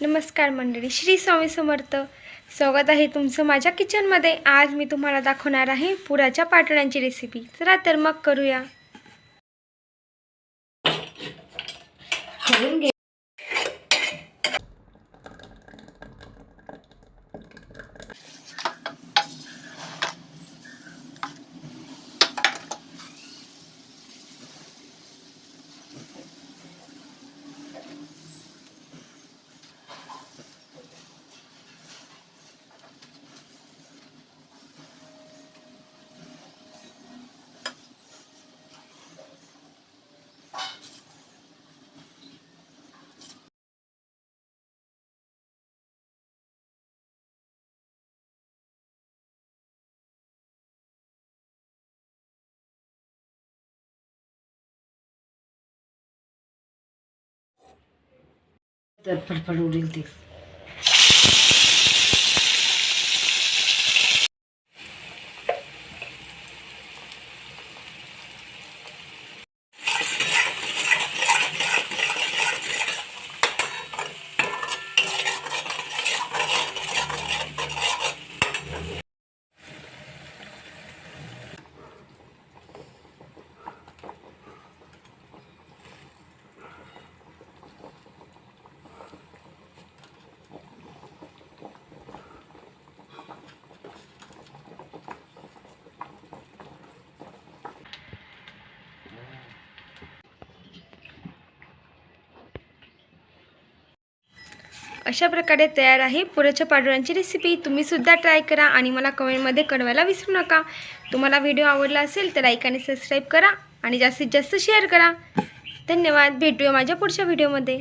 नमस्कार मंडळी, श्री स्वामी समर्थ. स्वागत आहे तुमचं माझ्या किचनमध्ये. आज मी तुम्हाला दाखवणार आहे पुराच्या पाटोळ्यांची रेसिपी. चला तर मग करूया. तर फडफड उडेल ते. अशा प्रकारे तयार आहे पुराच्या पाटोळ्यांची रेसिपी. तुम्ही सुद्धा ट्राय करा आणि मला कमेंटमध्ये कळवायला विसरू नका. तुम्हाला व्हिडिओ आवडला असेल तर लाईक आणि सबस्क्राईब करा आणि जास्तीत जास्त शेअर करा. धन्यवाद. भेटूया माझ्या पुढच्या व्हिडिओमध्ये.